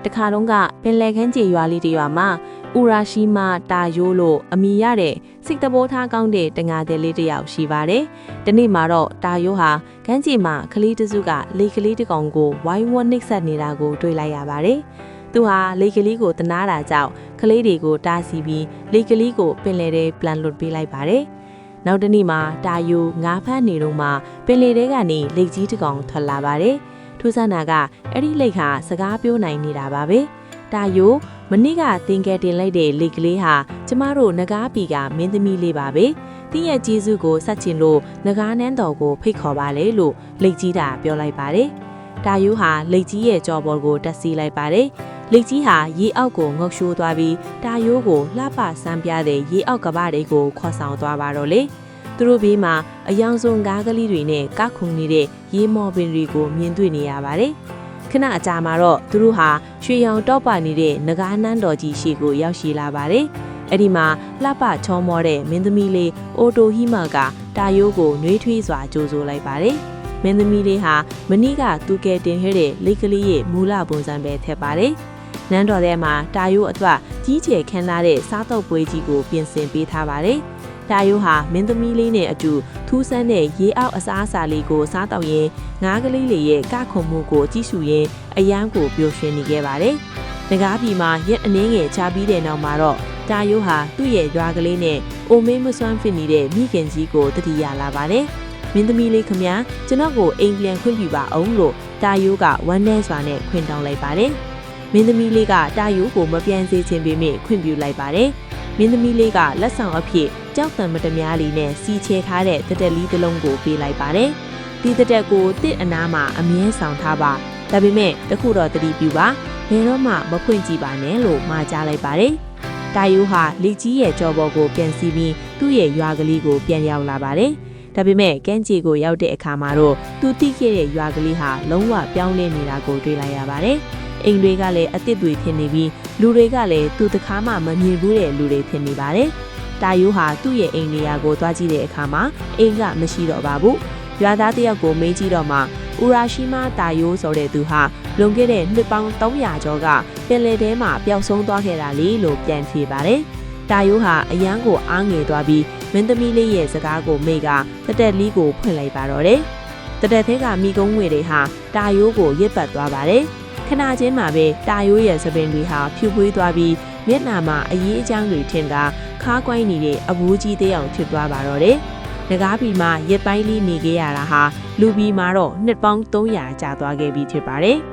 တခါတုန်းကပင်လယ်ခန်းကျေရွာလေးတစ်ရွာမှာဥရာရှိမာတာယိုးလို့အမည်ရတဲ့စိတ်တဘောထားကောင်းတဲ့တငါသည်လေးတစ်ယောက်ရှိပါတယ်။ဒီနေ့မှာတော့တာယိုးဟာခန်းကျေမှာကလေးတစုကလေကလေးတစ်ကောင်ကိုဝိုင်းဝန်းနှိပ်စက်နေတာကိုတွေ့လိုက်ရပါတယ်။သူဟာလေကလေးကိုတနာတာကြောင့်ကလေးတွေကိုတားဆီးပြီးလေကလေးကိုပင်လယ်ထဲပြန်လွတ်ပေးလိုက်ပါတယ်။နောက်တစ်နေ့မှာတာယိုးငါးဖမ်းနေတော့မှပင်လယ်ထဲကနေလေကြီးတစ်ကောင်ထွက်လာပါတယ်။ထူးဆန်းတာကအဲ့ဒီလိတ်ဟာစကားပြောနိုင်နေတာပါပဲ။တာယိုးမနေ့ကသင်္ကဲတင်လိုက်တဲ့လိတ်ကလေးဟာကျမတို့နဂါးပီကမင်းသမီးလေးပါပဲ။တင်းရဲ့ကျေးဇူးကိုဆက်ချင်လို့နဂါးနန်းတော်ကိုဖိတ်ခေါ်ပါလေလို့လိတ်ကြီးတာပြောလိုက်ပါတယ်။တာယိုးဟာလိတ်ကြီးရဲ့ကြော်ပေါ်ကိုတက်စီလိုက်ပါတယ်။လိတ်ကြီးဟာရေအောက်ကိုငုတ်ရှိုးသွားပြီးတာယိုးကိုလှပဆန်းပြတဲ့ရေအောက်ကဘာတွေကိုခေါ်ဆောင်သွားပါတော့လေ။သူတို့ဘေးမှာအယောင်စုံကားကလေးတွေနဲ့ကခုန်နေတဲ့ရေမော်ပင်တွေကိုမြင်တွေ့နေရပါတယ်။ခဏအကြာမှာတော့သူတို့ဟာရွှေရောင်တောက်ပနေတဲ့နဂါးနန်းတော်ကြီးရှိကိုရောက်ရှိလာပါတယ်။အဲ့ဒီမှာလှပချောမောတဲ့မင်းသမီးလေးအိုတိုဟီမာကတာယိုးကိုနှွေးထွေးစွာကြိုဆိုလိုက်ပါတယ်။မင်းသမီးလေးဟာမနီးကသူကဲတင်ခဲ့တဲ့လိတ်ကလေးရဲ့မူလပုံစံပဲထက်ပါတယ်။နန်းတော်ထဲမှာတာယိုးအတွက်ကြီးကျယ်ခမ်းနားတဲ့စားတော့ပွဲကြီးကိုပြင်ဆင်ပေးထားပါတယ်။တာယိုးဟာမင်းသမီးလေးနဲ့အတူထူးဆန်းတဲ့ရေအောက်အစားအစာလေးကိုစားတော့ရင်ငါးကလေးလေးရဲ့ကခုံမှုကိုကြည့်ရှုရင်းအယမ်းကိုပျော်ရွှင်နေခဲ့ပါတယ်။နဂါးပြည်မှာရက်အနှင်းငယ်ချပြီးတဲ့နောက်မှာတော့တာယိုးဟာသူ့ရဲ့ရွာကလေးနဲ့အိုမင်းမစွမ်းဖြစ်နေတဲ့မိခင်ကြီးကိုတတိယလာပါတယ်။မင်းသမီးလေးခမန်းကျွန်တော်ကိုအိမ်ပြန်ခွင့်ပြုပါအောင်လို့တာယိုးကဝမ်းနည်းစွာနဲ့ခွင့်တောင်းလိုက်ပါတယ်။မင်းသမီးလေးကတာယိုးကိုမပြန်စေချင်ပေမဲ့ခွင့်ပြုလိုက်ပါတယ်။မင်းသမီးလေးကလက်ဆောင်အဖြစ်ကြောက်တံမတမားလေးနဲ့စီချဲထားတဲ့တက်တက်လေးတစ်လုံးကိုပေးလိုက်ပါတယ်။ဒီတက်တက်ကိုတစ်အနားမှာအမြဲဆောင်ထားပါ။ဒါပေမဲ့တခုတော့သတိပြုပါ။ဘယ်တော့မှမဖွင့်ကြည့်ပါနဲ့လို့မှာကြားလိုက်ပါတယ်။တာယိုးဟာလေကြီးရဲ့ကြောပေါ်ကိုပြန်စီးပြီးသူ့ရဲ့ရွာကလေးကိုပြန်ရောက်လာပါတယ်။ဒါပေမဲ့ကန်းချီကိုရောက်တဲ့အခါမှာတော့သူတိခဲ့တဲ့ရွာကလေးဟာလုံးဝပြောင်းလဲနေတာကိုတွေ့လိုက်ရပါတယ်။အိမ်တွေကလည်းအသစ်တွေဖြစ်နေပြီးလူတွေကလည်းသူတခါမှမမြင်ဘူးတဲ့လူတွေဖြစ်နေပါတယ်။တာယိုးဟာသူ့ရဲ့အိမ်နေရာကိုသွားကြည့်တဲ့အခါမှာအိမ်ကမရှိတော့ပါဘူး။ရွာသားတစ်ယောက်ကိုမေးကြည့်တော့မှဥရာရှိမာတာယိုးဆိုတဲ့သူဟာလွန်ခဲ့တဲ့နှစ်ပေါင်း300ကျော်ကပင်လယ်ထဲမှာပျောက်ဆုံးသွားခဲ့တာလေလို့ပြန်ဖြေပါတယ်။တာယိုးဟာအယမ်းကိုအားငယ်သွားပြီးမင်းသမီးလေးရဲ့စကားကိုမေ့ကတက်တက်လေးကိုဖွင့်လိုက်ပါတော့တယ်။တက်တက်သေးကမိကုန်းငွေတွေဟာတာယိုးကိုရစ်ပတ်သွားပါတယ်။ခဏချင်းမှာပဲတာယိုးရဲ့သပင်တွေဟာဖြူပွေးသွားပြီးမျက်နှာမှာအရေးအချမ်းတွေထင်တာခါးကွိုင်းနေတဲ့အဘူးကြီးသေးအောင်ဖြစ်သွားပါတော့တယ်။နဂါးပြည်မှာရက်ပိုင်းလေးနေခဲ့ရတာဟာလူပြည်မှာတော့နှစ်ပေါင်း300ကြာသွားခဲ့ပြီဖြစ်ပါတယ်။